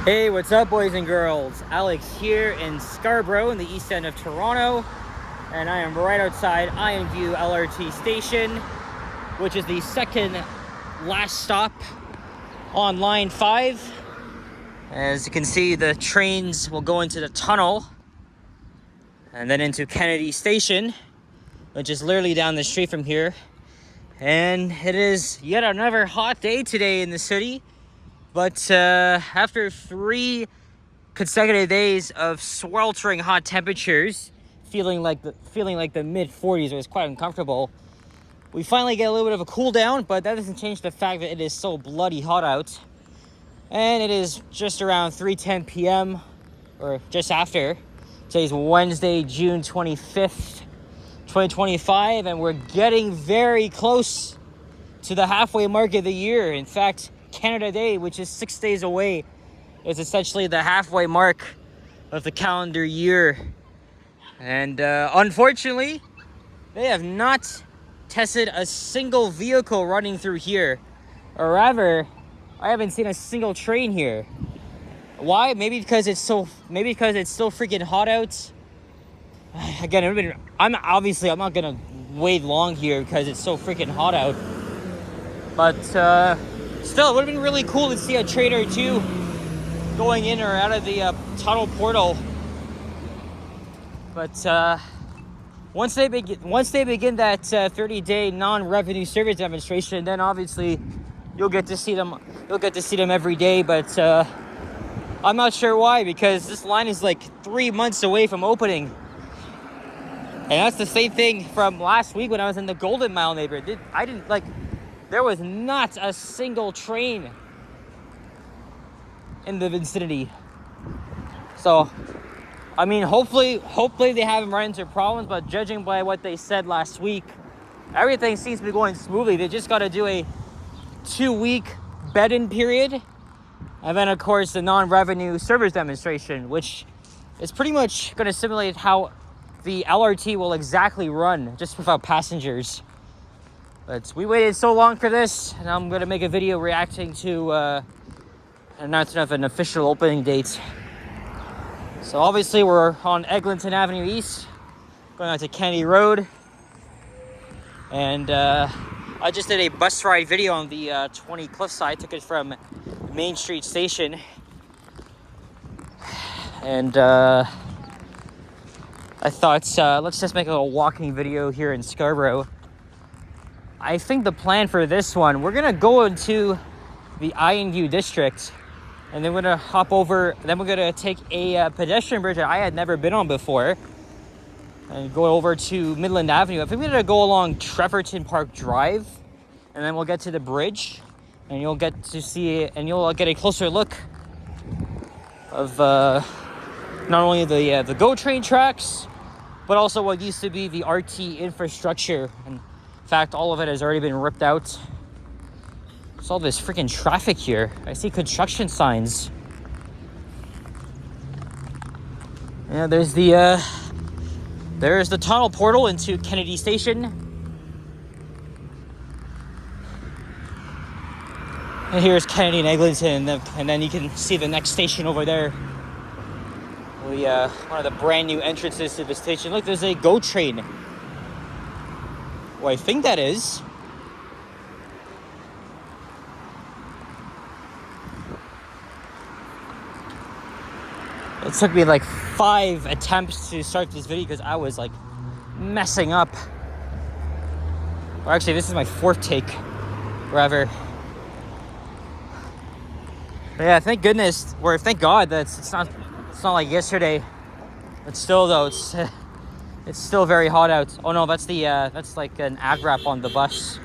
Hey, what's up, boys and girls? Alex here in Scarborough in the east end of Toronto, and I am right outside Iron View LRT station, which is the second last stop on line 5. As you can see, the trains will go into the tunnel and then into Kennedy Station, which is literally down the street from here. And it is yet another hot day today in the city. But after 3 consecutive days of sweltering hot temperatures, feeling like the mid 40s, it was quite uncomfortable. We finally get a little bit of a cool down, but that doesn't change the fact that it is so bloody hot out. And it is just around 3:10 p.m. or just after. Today's Wednesday, June 25th, 2025, and we're getting very close to the halfway mark of the year. In fact, Canada Day, which is 6 days away, is essentially the halfway mark of the calendar year. And unfortunately, they have not tested a single vehicle running through here. Or rather, I haven't seen a single train here. Why? Maybe because it's still freaking hot out. Again, I'm not gonna wait long here because it's so freaking hot out. But still, it would have been really cool to see a train or two going in or out of the tunnel portal. But once they begin that 30-day non-revenue service demonstration, then obviously you'll get to see them. You'll get to see them every day. But I'm not sure why, because this line is like 3 months away from opening. And that's the same thing from last week when I was in the Golden Mile neighborhood. There was not a single train in the vicinity. So, I mean, hopefully they haven't run into problems, but judging by what they said last week, everything seems to be going smoothly. They just got to do a 2-week bed-in period, and then, of course, the non-revenue service demonstration, which is pretty much going to simulate how the LRT will exactly run, just without passengers. But we waited so long for this, and I'm going to make a video reacting to announcement of an official opening date. So obviously we're on Eglinton Avenue East, going out to Kennedy Road. And I just did a bus ride video on the 20 Cliffside. Took it from Main Street Station. And I thought, let's just make a little walking video here in Scarborough. I think the plan for this one, we're gonna go into the Iron View district, and then we're gonna hop over. Then we're gonna take a pedestrian bridge that I had never been on before, and go over to Midland Avenue. I think we're gonna go along Trevorton Park Drive, and then we'll get to the bridge, and you'll get to see it, and you'll get a closer look of not only the GO train tracks, but also what used to be the RT infrastructure. And in fact, all of it has already been ripped out. There's all this freaking traffic here. I see construction signs. Yeah, there's the tunnel portal into Kennedy Station. And here's Kennedy and Eglinton, and then you can see the next station over there. One of the brand new entrances to the station. Look, there's a GO train. Well, I think that is. It took me like 5 attempts to start this video because I was like messing up. Or actually, this is my 4th take, rather. But yeah, thank goodness, or thank God that it's not like yesterday. But still, though, it's still very hot out. Oh no, that's like an ad wrap on the bus.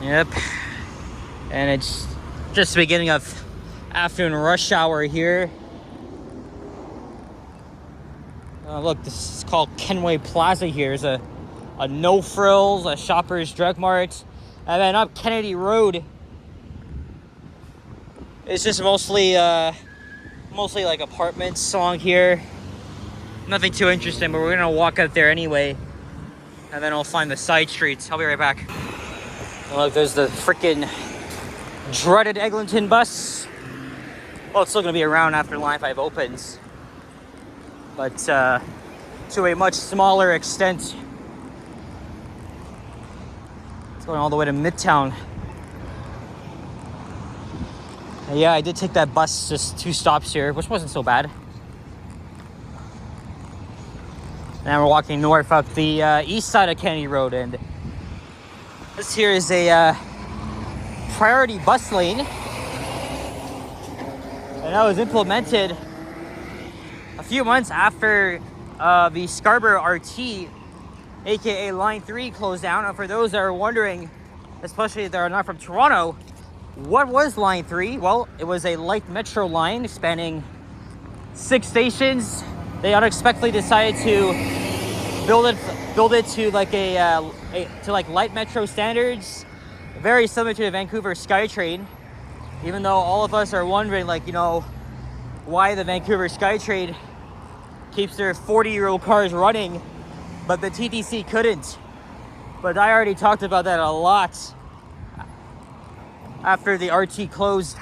Yep. And it's just the beginning of afternoon rush hour here. Look, this is called Kenway Plaza here. There's a No Frills, a Shoppers Drug Mart. And then up Kennedy Road, it's just mostly like apartments along here. Nothing too interesting, but we're gonna walk out there anyway. And then I'll find the side streets. I'll be right back. Look, there's the freaking dreaded Eglinton bus. Well, it's still going to be around after Line 5 opens, but to a much smaller extent. It's going all the way to Midtown. And yeah, I did take that bus, just 2 stops here, which wasn't so bad. Now we're walking north up the east side of Kennedy Road, and this here is a priority bus lane, and that was implemented a few months after the Scarborough RT, aka Line 3, closed down. And for those that are wondering, especially if they're not from Toronto, what was Line 3? Well, it was a light metro line spanning 6 stations. They unexpectedly decided to build it to like to like light metro standards, very similar to the Vancouver SkyTrain. Even though all of us are wondering, like, you know, why the Vancouver SkyTrain keeps their 40-year-old cars running, but the TTC couldn't. But I already talked about that a lot after the RT closed,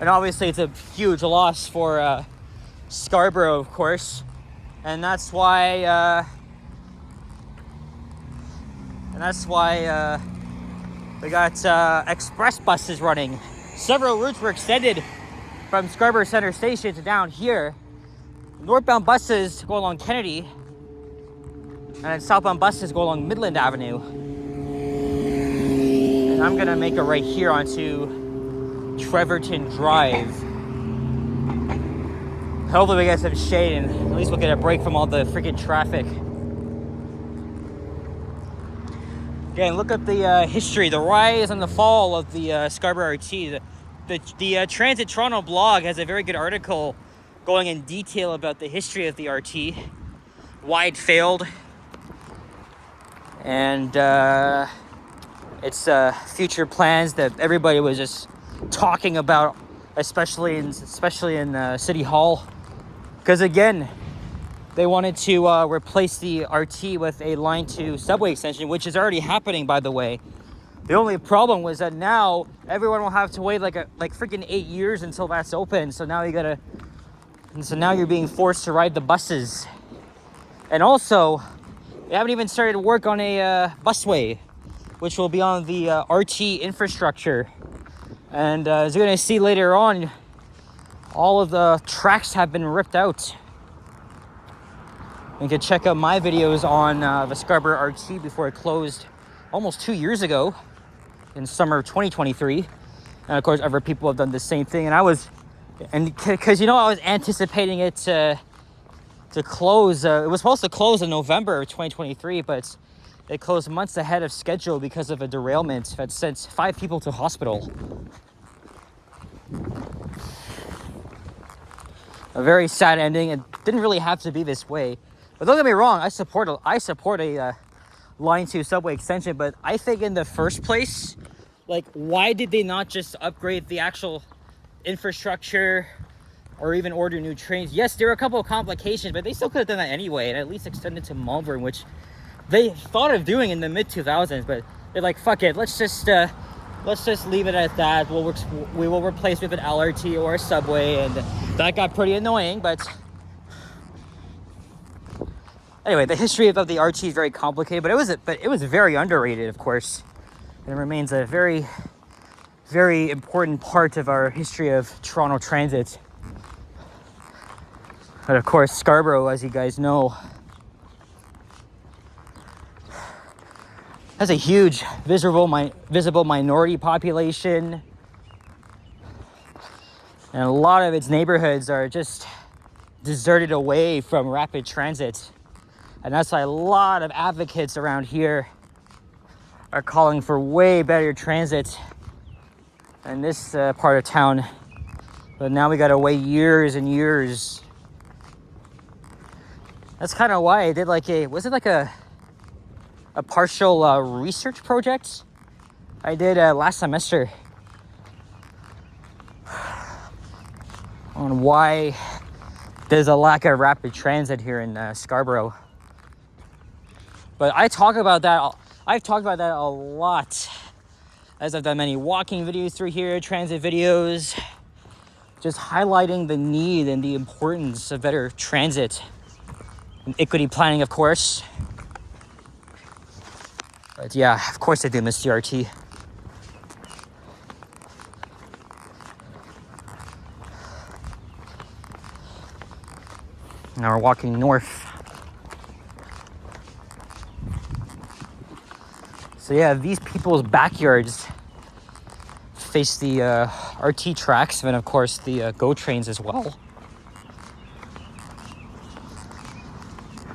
and obviously it's a huge loss for Scarborough, of course, and that's why we got express buses running. Several routes were extended from Scarborough Centre Station to down here. Northbound buses go along Kennedy, and then southbound buses go along Midland Avenue. And I'm gonna make it right here onto Trevorton Drive. Hopefully we get some shade, and at least we'll get a break from all the freaking traffic. Again, look at the history, the rise and the fall of the Scarborough RT. The Transit Toronto blog has a very good article going in detail about the history of the RT, why it failed, and its future plans that everybody was just talking about, especially in City Hall, because again, they wanted to replace the RT with a Line 2 subway extension, which is already happening, by the way. The only problem was that now everyone will have to wait like freaking 8 years until that's open. So now now you're being forced to ride the buses. And also, they haven't even started work on a busway, which will be on the RT infrastructure. And as you're going to see later on, all of the tracks have been ripped out. You can check out my videos on the Scarborough RT before it closed almost 2 years ago in summer of 2023. And of course, other people have done the same thing. And because, you know, I was anticipating it to close. It was supposed to close in November of 2023, but it closed months ahead of schedule because of a derailment that sent 5 people to hospital. A very sad ending. It didn't really have to be this way. But don't get me wrong, I support a Line 2 subway extension, but I think in the first place, like, why did they not just upgrade the actual infrastructure or even order new trains? Yes, there were a couple of complications, but they still could have done that anyway and at least extended to Malvern, which they thought of doing in the mid-2000s, but they're like, fuck it, let's just leave it at that. We will replace with an LRT or a subway, and that got pretty annoying, but anyway, the history of the RT is very complicated, but it was very underrated, of course. And it remains a very, very important part of our history of Toronto transit. But of course, Scarborough, as you guys know, has a huge visible minority population. And a lot of its neighborhoods are just deserted away from rapid transit. And that's why a lot of advocates around here are calling for way better transit in this part of town. But now we gotta wait years and years. That's kind of why I did a partial research project I did last semester on why there's a lack of rapid transit here in Scarborough. But I've talked about that a lot as I've done many walking videos through here, transit videos, just highlighting the need and the importance of better transit and equity planning, of course. But yeah, of course I do miss CRT. Now we're walking north. So yeah, these people's backyards face the RT tracks and of course the GO trains as well.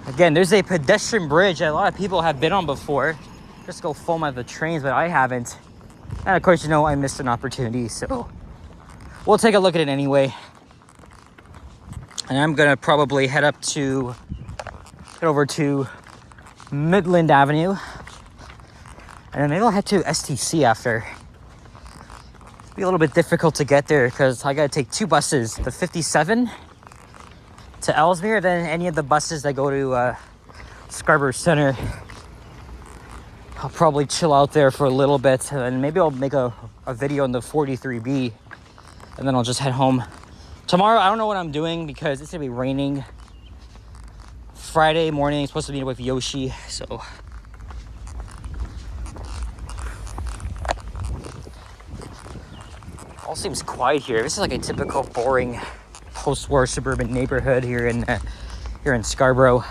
Again, there's a pedestrian bridge that a lot of people have been on before. Just go foam at the trains, but I haven't. And of course, you know, I missed an opportunity, so we'll take a look at it anyway. And I'm gonna probably head over to Midland Avenue. And then maybe I'll head to STC after. It'll be a little bit difficult to get there because I gotta take 2 buses, the 57 to Ellesmere, then any of the buses that go to Scarborough Center. I'll probably chill out there for a little bit and maybe I'll make a video on the 43B and then I'll just head home. Tomorrow, I don't know what I'm doing because it's gonna be raining. Friday morning, I'm supposed to meet with Yoshi, so. All seems quiet here. This is like a typical boring post-war suburban neighborhood here in Scarborough.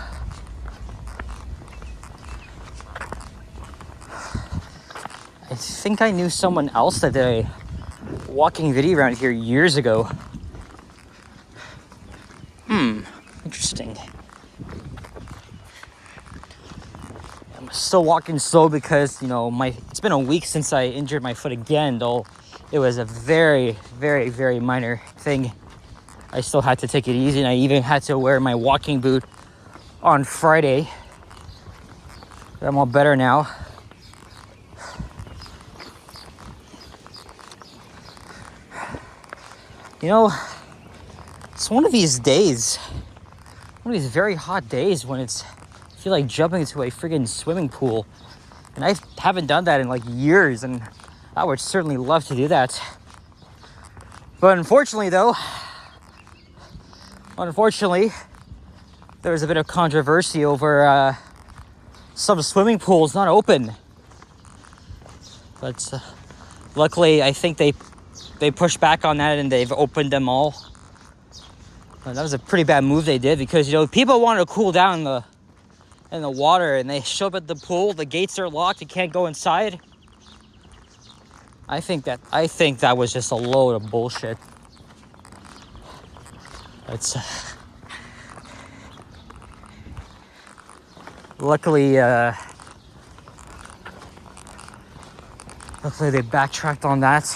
I think I knew someone else that did a walking video around here years ago. Interesting. I'm still walking slow because, you know, it's been a week since I injured my foot again, though it was a very, very, very minor thing. I still had to take it easy, and I even had to wear my walking boot on Friday. But I'm all better now. You know, it's one of these days, one of these very hot days when I feel like jumping into a friggin' swimming pool. And I haven't done that in like years, and I would certainly love to do that. But unfortunately, there was a bit of controversy over some swimming pools not open. But luckily, I think they pushed back on that and they've opened them all. That was a pretty bad move they did because, you know, people want to cool down in the water and they show up at the pool, the gates are locked, you can't go inside. I think that was just a load of bullshit. Luckily they backtracked on that.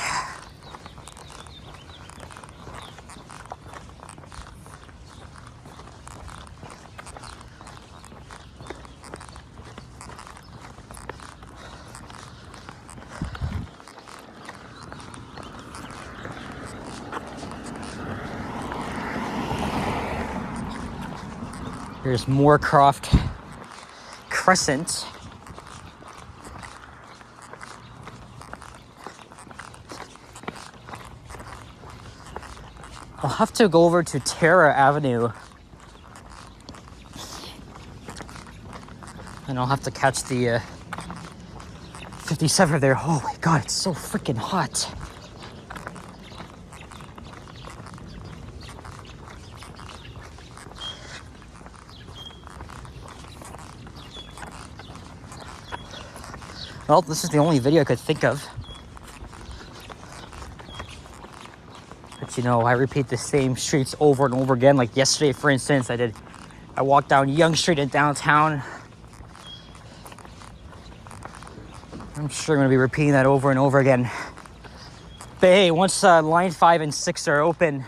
Here's Moorcroft Crescent. I'll have to go over to Terra Avenue. And I'll have to catch the 57 there. Oh my god, it's so freaking hot. Well, this is the only video I could think of. But you know, I repeat the same streets over and over again. Like yesterday, for instance, I walked down Yonge Street in downtown. I'm sure I'm gonna be repeating that over and over again. But hey, once line 5 and 6 are open,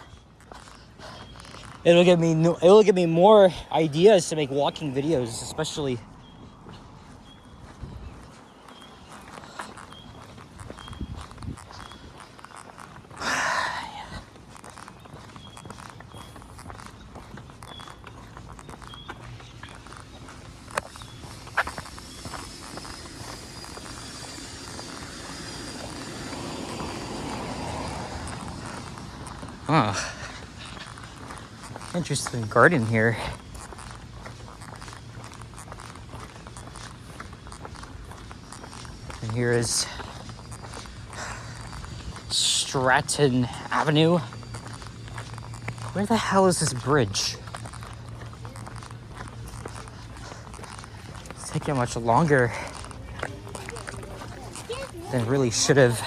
it'll give me more ideas to make walking videos, especially. Oh, interesting garden here. And here is Stratton Avenue. Where the hell is this bridge? It's taking much longer than it really should have.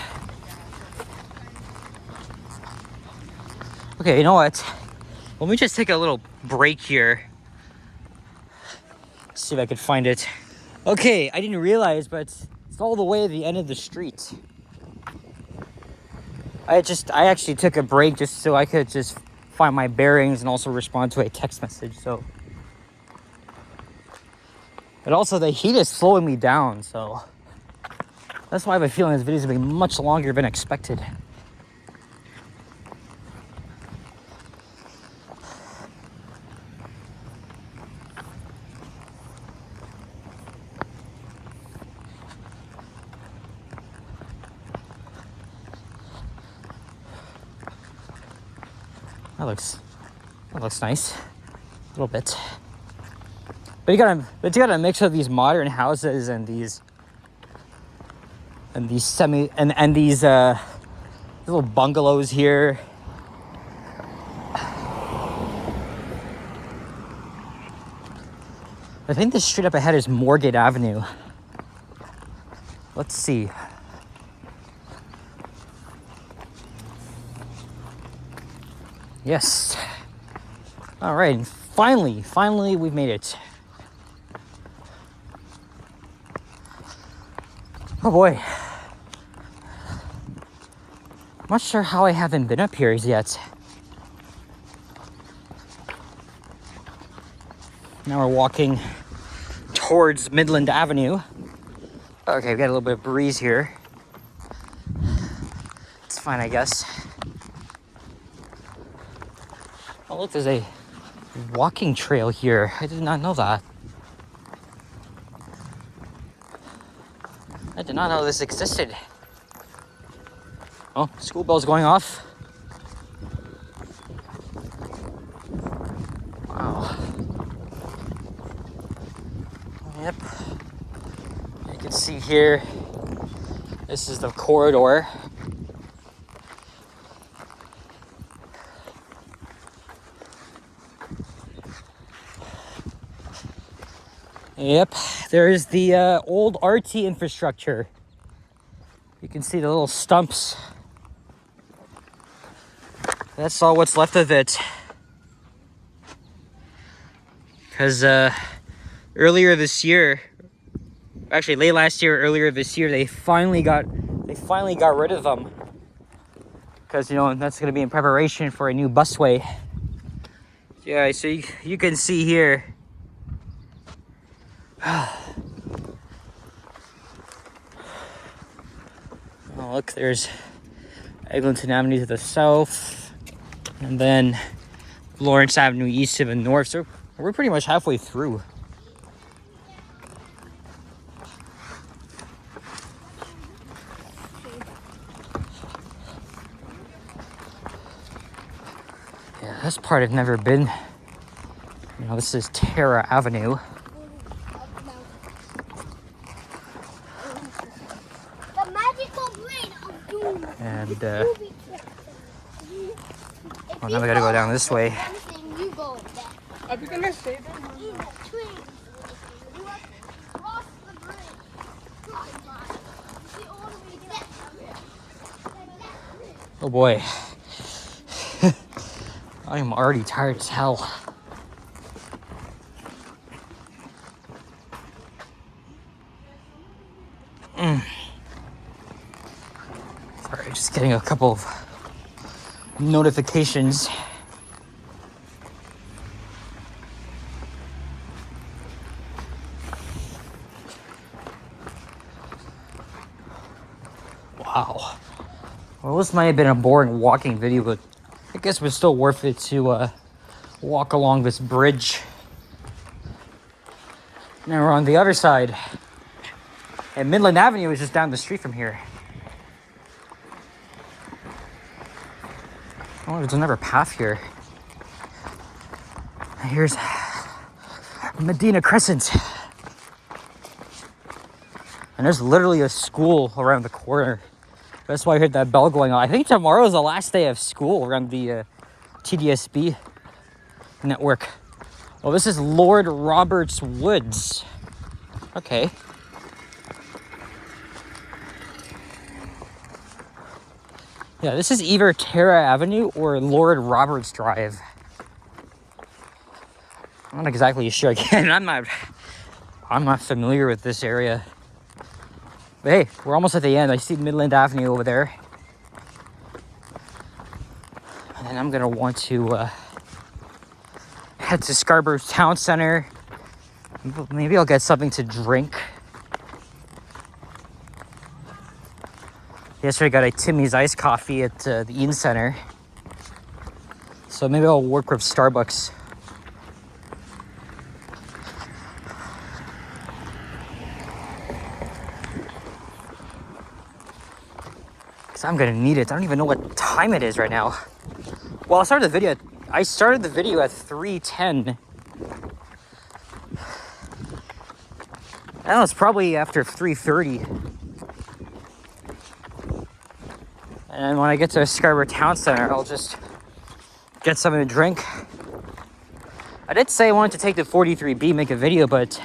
Okay, you know what? Let me just take a little break here. See if I could find it. Okay, I didn't realize, but it's all the way at the end of the street. I actually took a break just so I could just find my bearings and also respond to a text message. So, but also the heat is slowing me down, so that's why I have a feeling this video is gonna be much longer than expected. That looks nice, a little bit. But you got a mix of these modern houses and these little bungalows here. I think the street up ahead is Moorgate Avenue. Let's see. Yes. All right, and finally we've made it. Oh boy. I'm not sure how I haven't been up here yet. Now we're walking towards Midland Avenue. Okay, we got a little bit of breeze here. It's fine, I guess. Oh, look, there's a walking trail here. I did not know that. I did not know this existed. Oh, school bell's going off. Wow. Yep. You can see here, this is the corridor. Yep, there's the old RT infrastructure. You can see the little stumps. That's all what's left of it. Because earlier this year, actually late last year, earlier this year, they finally got rid of them. Because, you know, that's going to be in preparation for a new busway. Yeah, so you can see here. Oh, look, there's Eglinton Avenue to the south, and then Lawrence Avenue east to the north. So we're pretty much halfway through. Yeah, this part I've never been. You know, this is Terra Avenue. And well, now we gotta go down this way. Are we gonna stay there? Oh boy. I am already tired as hell. Sorry, just getting a couple of notifications. Wow. Well, this might have been a boring walking video, but I guess it was still worth it to walk along this bridge. Now we're on the other side. And Midland Avenue is just down the street from here. Oh, there's another path here. Here's Medina Crescent. And there's literally a school around the corner. That's why I heard that bell going on. I think tomorrow is the last day of school around the TDSB network. Well, this is Lord Roberts Woods. Okay. Yeah, this is either Terra Avenue or Lord Roberts Drive. I'm not exactly sure. Again, I'm not familiar with this area. But hey, we're almost at the end. I see Midland Avenue over there. And then I'm gonna want to head to Scarborough Town Center. Maybe I'll get something to drink. Yesterday I got a Timmy's iced coffee at the Eaton Center. So maybe I'll work with Starbucks. Because I'm gonna need it. I don't even know what time it is right now. Well, I started the video at 3:10. I don't know, it's probably after 3:30. And when I get to Scarborough Town Center, I'll just get something to drink. I did say I wanted to take the 43B, make a video, but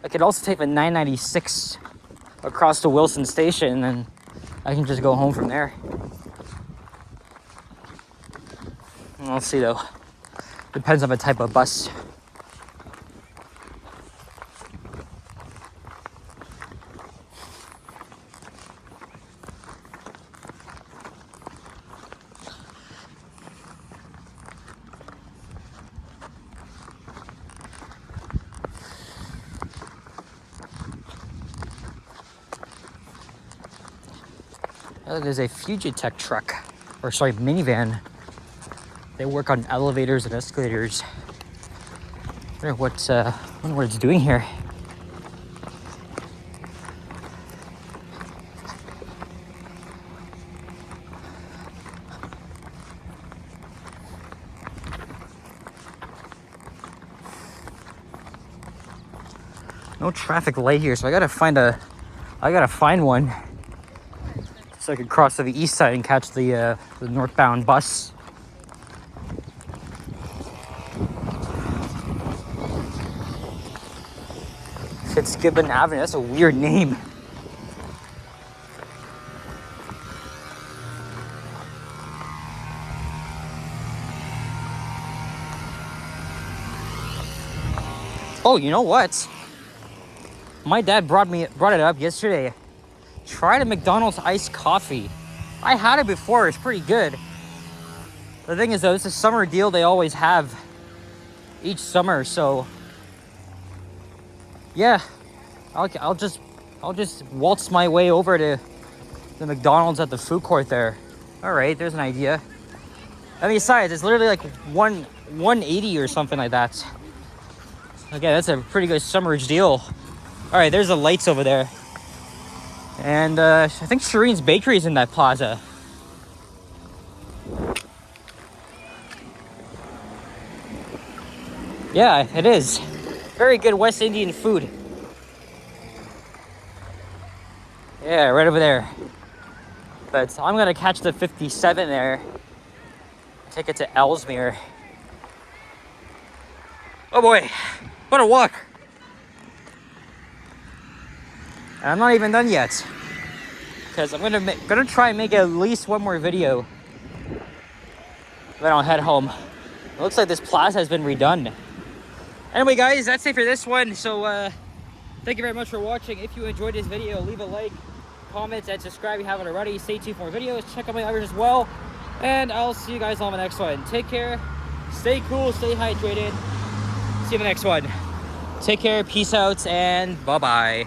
I could also take the 996 across to Wilson Station, and I can just go home from there. We'll see though. Depends on the type of bus. There's a Fugitech truck, or sorry, minivan. They work on elevators and escalators. I wonder what it's doing here. No traffic light here, so I gotta find one. So I could cross to the east side and catch the northbound bus. Fitzgibbon Avenue, that's a weird name. Oh, you know what? My dad brought it up yesterday. Try the McDonald's iced coffee. I had it before, it's pretty good. The thing is though, it's a summer deal they always have each summer, so yeah, I'll just waltz my way over to the McDonald's at the food court there. All right, there's an idea. And besides, it's literally like 180 or something like that. Okay, that's a pretty good summerage deal. All right, there's the lights over there. And I think Shireen's Bakery is in that plaza. Yeah, it is. Very good West Indian food. Yeah, right over there. But I'm gonna catch the 57 there. Take it to Ellesmere. Oh boy, what a walk. And I'm not even done yet. Because I'm gonna try and make at least one more video. Then I'll head home. It looks like this plaza has been redone. Anyway guys, that's it for this one. So thank you very much for watching. If you enjoyed this video, leave a like, comment, and subscribe if you haven't already. Stay tuned for more videos. Check out my others as well. And I'll see you guys on the next one. Take care. Stay cool. Stay hydrated. See you in the next one. Take care. Peace out. And bye-bye.